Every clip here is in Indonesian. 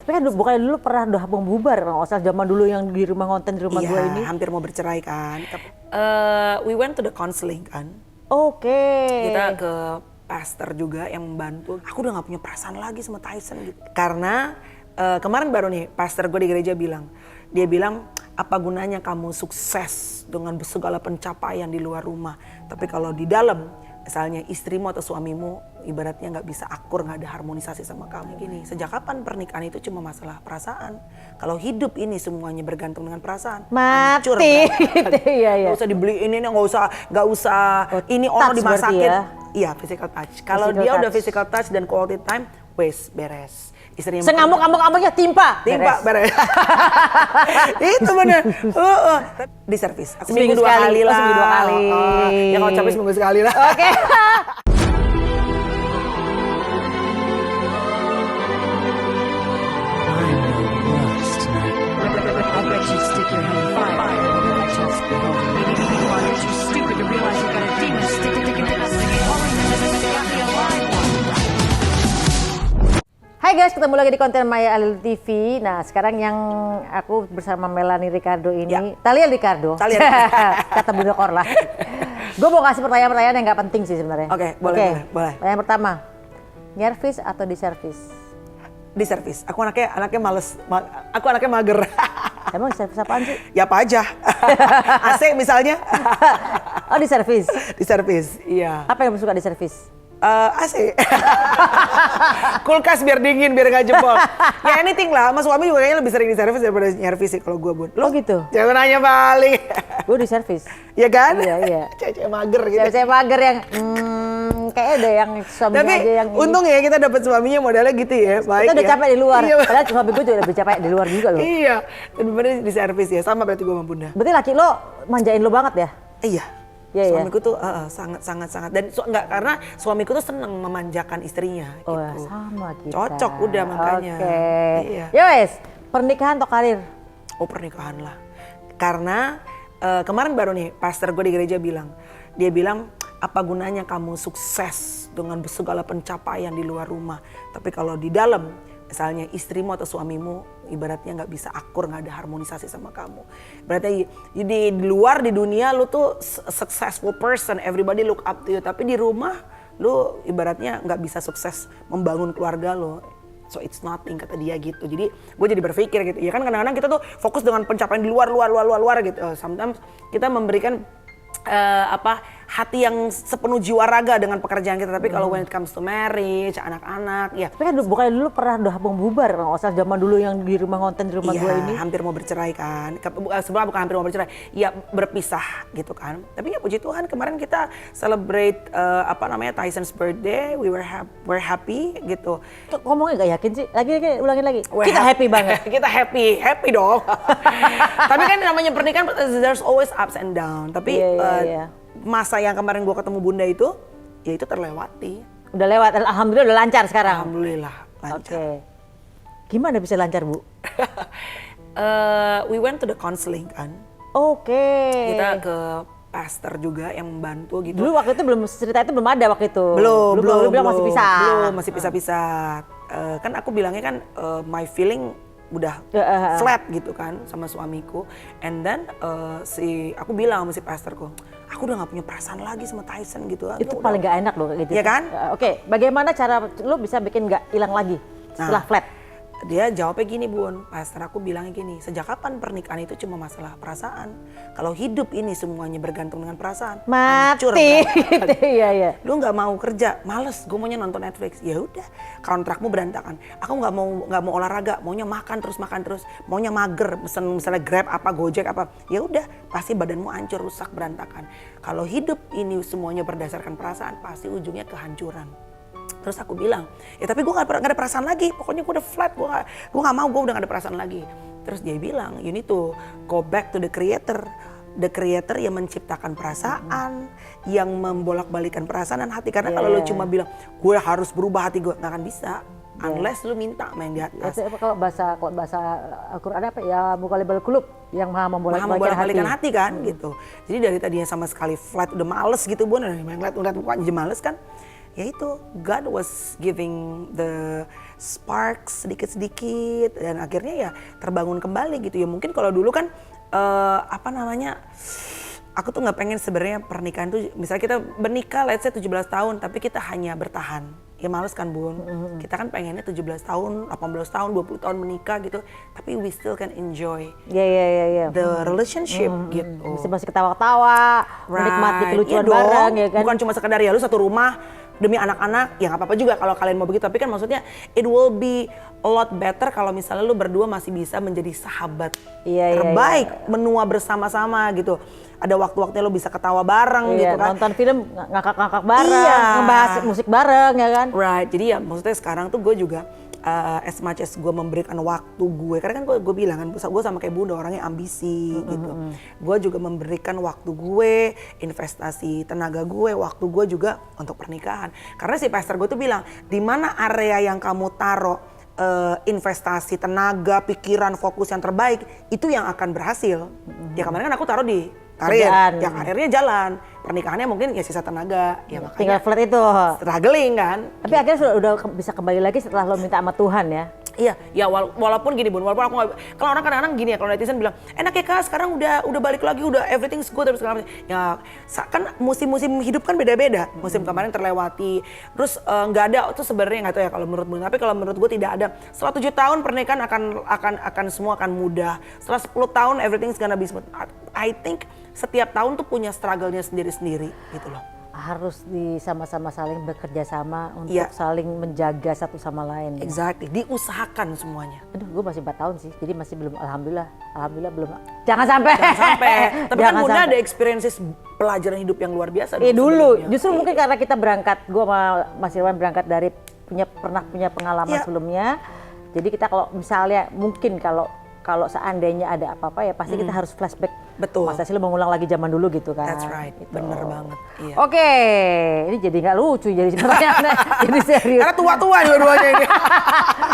Tapi kan bukannya dulu pernah udah mau bubar, asal zaman dulu yang di rumah konten di rumah gue ini. Hampir mau bercerai kan. We went to the counseling kan. Oke. Kita ke pastor juga yang membantu. Aku udah gak punya perasaan lagi sama Tyson gitu. Karena kemarin baru nih pastor gue di gereja bilang. Dia bilang, apa gunanya kamu sukses dengan segala pencapaian di luar rumah. Tapi kalau di dalam, misalnya istrimu atau suamimu ibaratnya nggak bisa akur, nggak ada harmonisasi sama kamu. Gini, sejak kapan pernikahan itu cuma masalah perasaan? Kalau hidup ini semuanya bergantung dengan perasaan, hancur. Iya. Nggak usah dibeliin ini, nggak usah ini orang dimasakin. Ya? Iya, physical touch. Kalau dia udah physical touch dan quality time, wes beres. Istrinya sengamuk-amuk-amuknya timpa beres. Itu bener. Di servis. Aku seminggu dua kali lah. Seminggu 2 kali. Ya kalau capek seminggu sekali lah. Oke. Hai guys, ketemu lagi di konten Maya Alil TV. Nah, sekarang yang aku bersama Melanie Ricardo ini, ya. Talia Ricardo. Kata Bunda Korla. Gue mau kasih pertanyaan-pertanyaan yang nggak penting sih sebenarnya. Oke, boleh. Pertanyaan pertama, nyervis atau diservis? Diservis. Aku anaknya males. Aku anaknya mager. Emang servis apaan sih? Ya apa aja. AC misalnya. Oh, diservis. Diservis, iya. Apa yang suka diservis? AC. Kulkas biar dingin, biar gak jebol. Ya anything lah, sama suami juga kayaknya lebih sering diservis daripada nyervis sih kalau gue, Bun. Oh gitu? Jangan nanya balik. Gue diservis. Iya kan? Iya. Cewek mager gitu. Cewek mager yang kayaknya ada yang suaminya tapi aja yang untung ya kita dapat suaminya modelnya gitu ya. Baik. Kita udah ya. capek di luar. Iya. Padahal suami gue juga lebih capek di luar juga loh. Iya. Dan bener diservis ya, sama berarti gue sama Bunda. Berarti laki lo manjain lo banget ya? Iya. Yeah, suamiku tuh sangat dan enggak, karena suamiku tuh seneng memanjakan istrinya gitu. Oh, sama kita. Cocok udah makanya. Iya. Ya wes, pernikahan atau karir? Oh, pernikahan lah. Karena kemarin baru nih pastor gue di gereja bilang. Dia bilang, apa gunanya kamu sukses dengan segala pencapaian di luar rumah. Tapi kalau di dalam, misalnya istrimu atau suamimu ibaratnya nggak bisa akur, nggak ada harmonisasi sama kamu. Berarti di luar, di dunia lu tuh successful person, everybody look up to you. Tapi di rumah lu ibaratnya nggak bisa sukses membangun keluarga lu. So it's nothing, kata dia gitu. Jadi gue jadi berpikir gitu. Ya kan kadang-kadang kita tuh fokus dengan pencapaian di luar gitu. Sometimes kita memberikan hati yang sepenuh jiwa raga dengan pekerjaan kita, tapi kalau when it comes to marriage, anak-anak, ya. Tapi kan bukannya dulu pernah udah mau bubar, asal zaman dulu yang di rumah konten di rumah gue ini. Hampir mau bercerai kan, sebenarnya bukan hampir mau bercerai, ya berpisah gitu kan. Tapi ya puji Tuhan kemarin kita celebrate Tyson's birthday, we're happy gitu. Ngomongnya gak yakin sih, ulangin lagi. Kita happy banget. Kita happy dong. Tapi kan namanya pernikahan, there's always ups and down. Tapi iya. Masa yang kemarin gue ketemu Bunda itu, ya itu terlewati. Udah lewat, alhamdulillah udah lancar sekarang. Alhamdulillah lancar. Oke. Gimana bisa lancar, Bu? We went to the counseling kan. Oke. Kita ke pastor juga yang membantu gitu. Dulu waktu itu cerita itu belum ada waktu itu. Belum. Masih pisah. Belum, masih pisah-pisah. Kan aku bilangnya kan my feeling udah flat gitu kan sama suamiku. And then aku bilang sama si pastorku, aku udah gak punya perasaan lagi sama Tyson gitu. Itu paling gak enak loh kayak gitu. Iya kan? Oke, bagaimana cara lo bisa bikin gak hilang lagi setelah flat? Dia jawabnya gini, Bun, pastor aku bilangnya gini, sejak kapan pernikahan itu cuma masalah perasaan? Kalau hidup ini semuanya bergantung dengan perasaan, hancur. Iya. Lu nggak mau kerja, males, gue maunya nonton Netflix. Ya udah, kontrakmu berantakan. Aku nggak mau olahraga, maunya makan terus, maunya mager, misalnya Grab apa, Gojek apa. Ya udah, pasti badanmu hancur, rusak, berantakan. Kalau hidup ini semuanya berdasarkan perasaan, pasti ujungnya kehancuran. Terus aku bilang, ya tapi gue gak ada perasaan lagi, pokoknya gue udah flat, gue gak mau, gue udah gak ada perasaan lagi. Terus dia bilang, you need to go back to the creator yang menciptakan perasaan, yang membolak-balikan perasaan dan hati. Karena kalau lo cuma bilang, gue harus berubah hati gue, gak akan bisa. Unless lu minta sama yang di atas. Kalau bahasa Al-Quran apa ya, muqallibal qulub, yang maha membolak-balikan hati kan gitu. Jadi dari tadinya sama sekali flat, udah males gitu, ngeliat mukanya aja males kan. Ya itu, God was giving the sparks sedikit-sedikit dan akhirnya ya terbangun kembali gitu ya. Mungkin kalau dulu kan aku tuh nggak pengen sebenarnya pernikahan tuh, misalnya kita bernikah let's say 17 tahun tapi kita hanya bertahan. Ya males kan Bun, kita kan pengennya 17 tahun, 18 tahun, 20 tahun menikah gitu, tapi we still can enjoy the relationship gitu. Masih ketawa-ketawa, menikmati kelucuan bareng ya kan. Bukan cuma sekedar ya lu satu rumah demi anak-anak, ya nggak apa-apa juga kalau kalian mau begitu, tapi kan maksudnya it will be a lot better kalau misalnya lu berdua masih bisa menjadi sahabat terbaik, menua bersama-sama gitu. Ada waktu-waktunya lo bisa ketawa bareng gitu kan. Nonton film ngakak-ngakak bareng, ngebahas musik bareng ya kan. Right, jadi ya maksudnya sekarang tuh gue juga as much as gue memberikan waktu gue, karena kan gue bilang kan gue sama kayak Bunda orangnya ambisi gitu. Gue juga memberikan waktu gue, investasi tenaga gue, waktu gue juga untuk pernikahan. Karena si pastor gue tuh bilang, di mana area yang kamu taruh investasi tenaga, pikiran, fokus yang terbaik, itu yang akan berhasil. Ya kemarin kan aku taruh di karir, ya karirnya jalan, pernikahannya mungkin ya sisa tenaga, ya makanya tinggal flat itu, struggling kan. Tapi akhirnya udah bisa kembali lagi setelah lo minta sama Tuhan ya. Iya, ya walaupun gini Bun, walaupun aku nggak, kalau orang kadang-kadang gini ya, kalau netizen bilang, enak ya Kak, sekarang udah balik lagi, udah everything's good, terus segala macam. Ya kan musim-musim hidup kan beda-beda, musim kemarin terlewati, terus nggak ada, itu sebenarnya nggak tahu ya kalau menurut Bun, tapi kalau menurut gue tidak ada. Setelah 7 tahun pernikahan akan semua akan mudah, setelah 10 tahun everything's gonna be smooth. I think setiap tahun tuh punya struggle-nya sendiri-sendiri gitu loh. Harus sama-sama saling bekerja sama untuk saling menjaga satu sama lain. Exactly, diusahakan semuanya. Aduh, gue masih 4 tahun sih, jadi masih belum, alhamdulillah belum. Jangan sampai. Tapi kan Bunda ada experiences pelajaran hidup yang luar biasa. Dulu, justru mungkin karena kita berangkat, gue sama Mas Irwan berangkat dari pernah punya pengalaman sebelumnya. Jadi kita kalau misalnya mungkin kalau seandainya ada apa-apa ya pasti kita harus flashback. Betul. Masa sih lo mengulang lagi zaman dulu gitu kan. That's right, gitu. Bener banget. Iya. Oke, ini jadi nggak lucu jadi pertanyaannya, jadi serius. Karena tua-tua dua-duanya ini.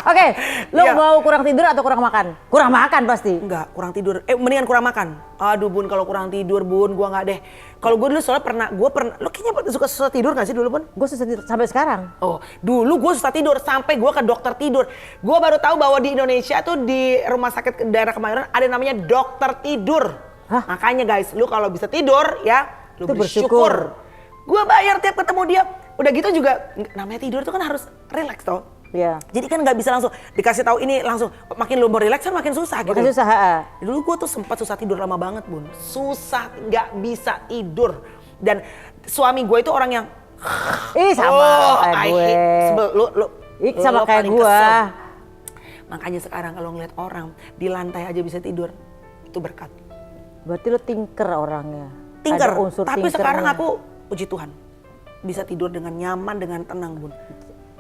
Oke, lo mau kurang tidur atau kurang makan? Kurang makan pasti. Enggak, kurang tidur. Mendingan kurang makan. Aduh Bun, kalau kurang tidur Bun, gua nggak deh. Kalau gue dulu soalnya lo kayaknya suka susah tidur nggak sih dulu Bun? Gue susah tidur sampai sekarang. Oh, dulu gue susah tidur sampai gue ke dokter tidur. Gue baru tahu bahwa di Indonesia tuh di rumah sakit daerah Kemayoran ada namanya dokter tidur. Hah? Makanya guys, lu kalau bisa tidur ya, lu bersyukur. Gue bayar tiap ketemu dia. Udah gitu juga namanya tidur tuh kan harus relax toh. Iya. Jadi kan nggak bisa langsung dikasih tahu ini langsung, makin lu mau relax kan makin susah gitu. Makin susah. Dulu gue tuh sempat susah tidur lama banget Bun. Susah, nggak bisa tidur. Dan suami gue itu orang yang sama kayak gue. Sama kayak gue. Makanya sekarang kalau ngeliat orang di lantai aja bisa tidur, itu berkat. Berarti lo tinker orangnya. Tinker, tapi sekarang aku puji Tuhan bisa tidur dengan nyaman, dengan tenang Bun.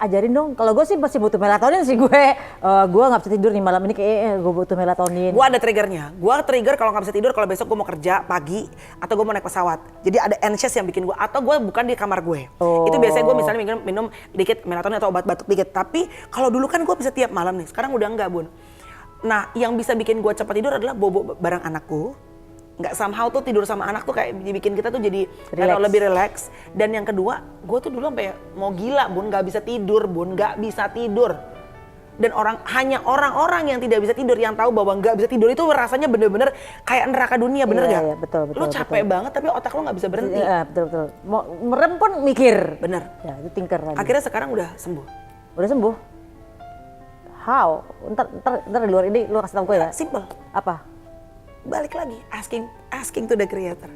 Ajarin dong, kalau gue sih masih butuh melatonin sih gue nggak bisa tidur nih malam ini, kayak gue butuh melatonin. Gue ada triggernya, gue trigger kalau nggak bisa tidur kalau besok gue mau kerja pagi atau gue mau naik pesawat. Jadi ada anxious yang bikin gue, atau gue bukan di kamar gue. Itu biasanya gue misalnya minum dikit melatonin atau obat batuk dikit. Tapi kalau dulu kan gue bisa tiap malam nih, sekarang udah enggak Bun. Nah yang bisa bikin gue cepat tidur adalah bobo bareng anakku. Nggak somehow tuh tidur sama anak tuh kayak bikin kita tuh jadi lebih relax. Dan yang kedua, gue tuh dulu sampai mau gila Bun, nggak bisa tidur Bun, nggak bisa tidur. Dan hanya orang-orang yang tidak bisa tidur yang tahu bahwa nggak bisa tidur itu rasanya bener-bener kayak neraka dunia, bener nggak? Iya, betul. Lu capek banget tapi otak lu nggak bisa berhenti. Iya, betul. Mau merem pun mikir. Bener. Ya, itu tinker lagi. Akhirnya sekarang udah sembuh. Udah sembuh? How? Ntar di luar ini lu kasih tau gue ya? Simple. Apa? Balik lagi, asking to the creator.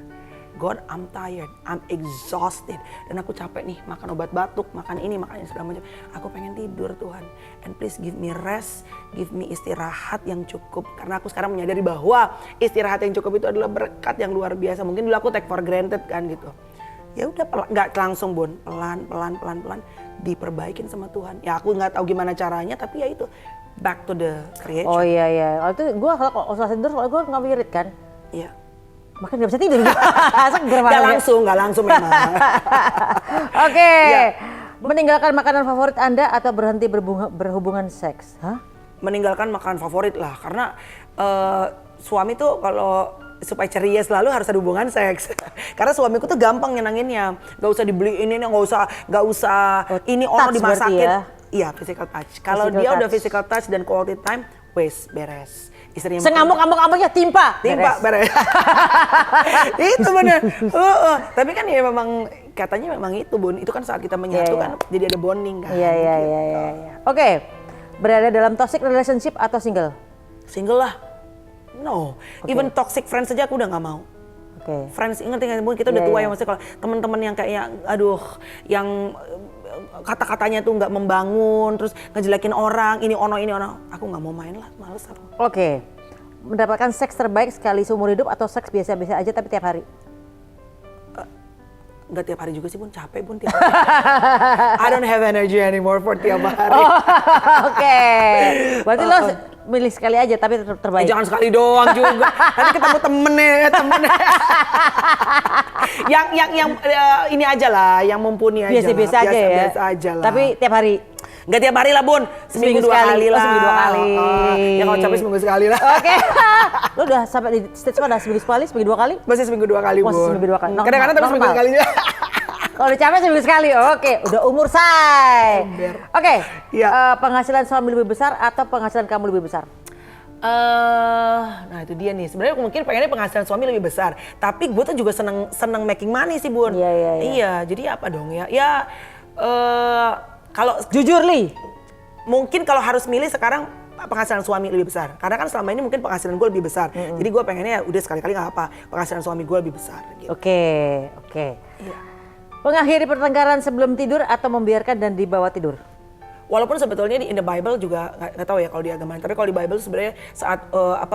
God, I'm tired, I'm exhausted. Dan aku capek nih, makan obat batuk, makan ini, makan ini, segala macam. Aku pengen tidur Tuhan. And please give me rest, give me istirahat yang cukup. Karena aku sekarang menyadari bahwa istirahat yang cukup itu adalah berkat yang luar biasa. Mungkin dulu aku take for granted kan gitu. Ya udah, nggak langsung Bun, pelan, diperbaikin sama Tuhan. Ya aku nggak tahu gimana caranya, tapi ya itu. Back to the creation. Oh iya. Itu gue kalau susah tidur, soalnya gue nggak wirid kan. Iya. Makanya nggak bisa tidur. Nggak langsung memang. Oke. Meninggalkan makanan favorit Anda atau berhenti berhubungan seks? Hah? Meninggalkan makanan favorit lah, karena suami tuh kalau supaya ceria selalu harus ada hubungan seks. Karena suamiku tuh gampang nyenanginnya, nggak usah dibeliin ini, nggak usah ini orang dimasakin. Iya, physical touch. Kalau dia udah physical touch dan quality time, wes beres. Istrinya sengamuk-amuknya timpa beres. Itu bener. Tapi kan ya memang katanya memang itu Bun, itu kan saat kita menyatu kan jadi ada bonding kan. Iya. Oke, berada dalam toxic relationship atau single? Single lah. No, even toxic friends saja aku udah nggak mau. Friends, ingat Bun, kita udah tua ya, maksudnya kalau teman-teman yang kayak yang kata-katanya tuh nggak membangun, terus ngejelekin orang, ini ono, aku nggak mau main lah, males aku. Oke, mendapatkan seks terbaik sekali seumur hidup atau seks biasa-biasa aja tapi tiap hari? Nggak tiap hari juga sih Bun, capek Bun tiap hari. I don't have energy anymore for tiap hari. Oke, berarti lo milih sekali aja tapi terbaik. Jangan sekali doang juga. Nanti ketemu temennya. yang ini aja lah, yang mumpuni aja. Biasa-biasa aja ya. Biasa aja lah. Tapi tiap hari. Nggak tiap hari lah Bun, seminggu 2 kali lah. Seminggu 2 kali. Ya kalau capek seminggu sekali lah. Oke. Lo udah sampai di stage mana? Seminggu sekali, seminggu 2 kali? Masih seminggu 2 kali Bun. Masih seminggu 2 kali. Kadang-kadang tapi seminggu sekali juga. Kalau udah capek seminggu sekali, oke. Udah umur say. Oke, penghasilan suami lebih besar atau penghasilan kamu lebih besar? Nah itu dia nih, sebenarnya mungkin pengennya penghasilan suami lebih besar, tapi gue tuh juga seneng making money sih Bun. Iya, jadi apa dong ya? Kalau jujur Li, mungkin kalau harus milih sekarang penghasilan suami lebih besar, karena kan selama ini mungkin penghasilan gue lebih besar, jadi gue pengennya udah sekali-kali nggak apa, penghasilan suami gue lebih besar. Gitu. Oke. Iya. Mengakhiri pertengkaran sebelum tidur atau membiarkan dan dibawa tidur? Walaupun sebetulnya in the Bible juga nggak tahu ya kalau di agama, tapi kalau di Bible sebenarnya saat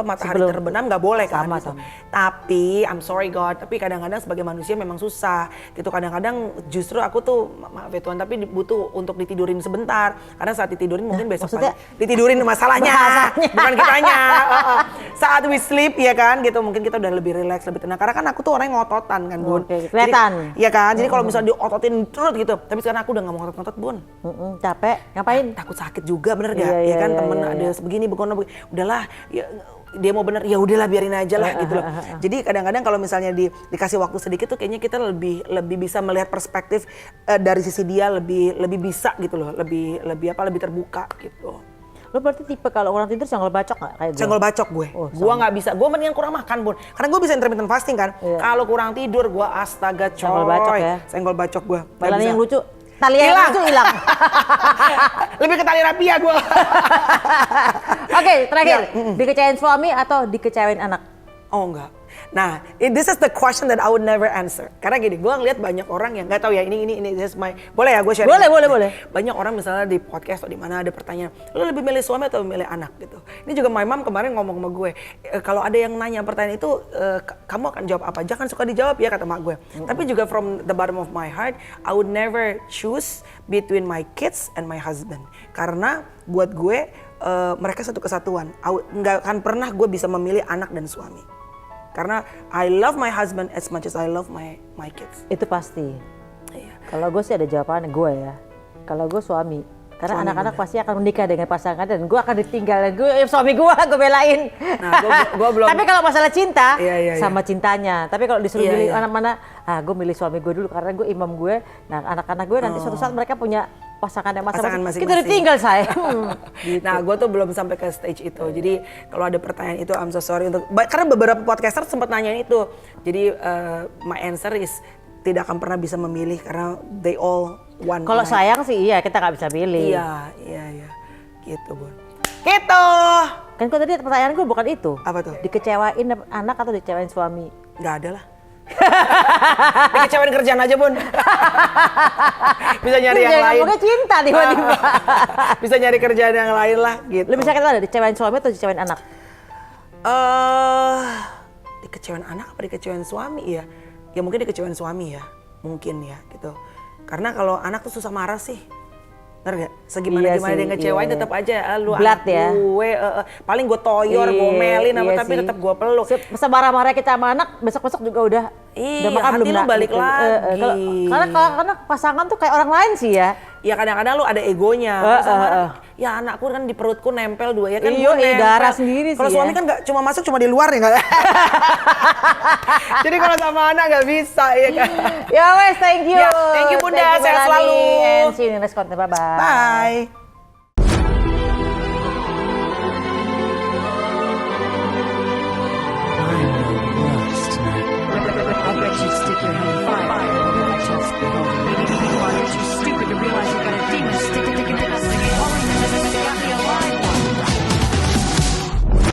matahari terbenam nggak boleh kan. Gitu. Tapi I'm sorry God, tapi kadang-kadang sebagai manusia memang susah gitu. Kadang-kadang justru aku tuh maaf ya Tuhan, tapi butuh untuk ditidurin sebentar. Karena saat ditidurin mungkin besok pagi ditidurin masalahnya, bukan kitanya. Saat we sleep ya kan gitu, mungkin kita udah lebih relax, lebih tenang. Karena kan aku tuh orang yang ngototan kan Bun. Kelihatan. Iya kan, jadi kalau misalnya diototin terus gitu, tapi sekarang aku udah nggak mau ngotot-ngotot Bun. Capek. Ngapain? Takut sakit juga bener gak? Ya kan temen ada begini, udahlah ya, dia mau bener, ya udahlah biarin aja lah gitu loh. Jadi kadang-kadang kalau misalnya dikasih waktu sedikit tuh kayaknya kita lebih bisa melihat perspektif dari sisi dia lebih bisa gitu loh, lebih terbuka gitu. Lo berarti tipe kalau orang tidur senggol bacok gak kayak gue? Senggol bacok gue. Gue gak bisa, gue mendingan kurang makan Bun. Karena gue bisa intermittent fasting kan. Kalau kurang tidur gue astaga coy. Senggol bacok ya? Senggol bacok gue. Malah yang lucu. Tali yang itu hilang. Lebih ke tali rapia gue. Oke, terakhir. Dikecewain suami atau dikecewain anak? Oh enggak. Nah, this is the question that I would never answer. Karena gini, gue ngeliat banyak orang yang nggak tahu ya ini this is my, boleh ya gue share? Boleh. Banyak orang misalnya di podcast atau di mana ada pertanyaan, lo lebih milih suami atau milih anak gitu. Ini juga my mom kemarin ngomong sama gue, kalau ada yang nanya pertanyaan itu, kamu akan jawab apa? Jangan suka dijawab ya kata mak gue. Tapi juga from the bottom of my heart, I would never choose between my kids and my husband. Karena buat gue, mereka satu kesatuan. Nggak akan pernah gue bisa memilih anak dan suami. Karena I love my husband as much as I love my kids. Itu pasti. Iya. Kalau gue sih ada jawabannya gue ya. Kalau gue suami. Karena anak-anak pasti akan menikah dengan pasangan dan gue akan ditinggal. Suami gue belain. Nah, gue belum. Tapi kalau masalah cinta, sama cintanya. Tapi kalau disuruh milih anak mana, gue milih suami gue dulu karena gue imam gue. Nah anak-anak gue nanti suatu saat mereka punya pasangan yang masing-masing. Kita ditinggal saya. Gitu. Nah, gue tuh belum sampai ke stage itu. Jadi kalau ada pertanyaan itu, I'm so sorry karena beberapa podcaster sempat nanyain itu. Jadi my answer is tidak akan pernah bisa memilih karena they all one. Kalau sayang sih iya, kita nggak bisa pilih. Iya. Gitu Bun. Gitu. Kan kok tadi pertanyaan gue bukan itu. Apa tuh? Dikecewain anak atau dikecewain suami? Nggak ada lah. Dikecewain kerjaan aja Bun. Bisa nyari yang lain. Mungkin cinta tiba-tiba. Bisa nyari kerjaan yang lain lah gitu. Lebih sakit mana, dikecewain suami atau dikecewain anak? Dikecewain anak apa dikecewain suami ya? Ya mungkin dikecewain suami ya. Mungkin ya gitu. Karena kalau anak tuh susah marah sih. Bener gak? Segimana dia ngecewain tetap aja lu Blood anak gue, paling gue toyor, gue melin tapi tetap gue peluk. Semarah-marah kita sama anak, besok-besok juga udah makan hati lu balik lagi. Karena pasangan tuh kayak orang lain sih ya. Ya kadang-kadang lu ada egonya. Ya anakku kan di perutku nempel dua ya kan. Iya, darah sendiri sih. Kalau suami kan nggak cuma masuk cuma di luar ya nggak. Jadi kalau sama anak nggak bisa ya kan. Ya wes, thank you. Thank you Bunda, sehat selalu. And see you in the next content, bye-bye. Bye.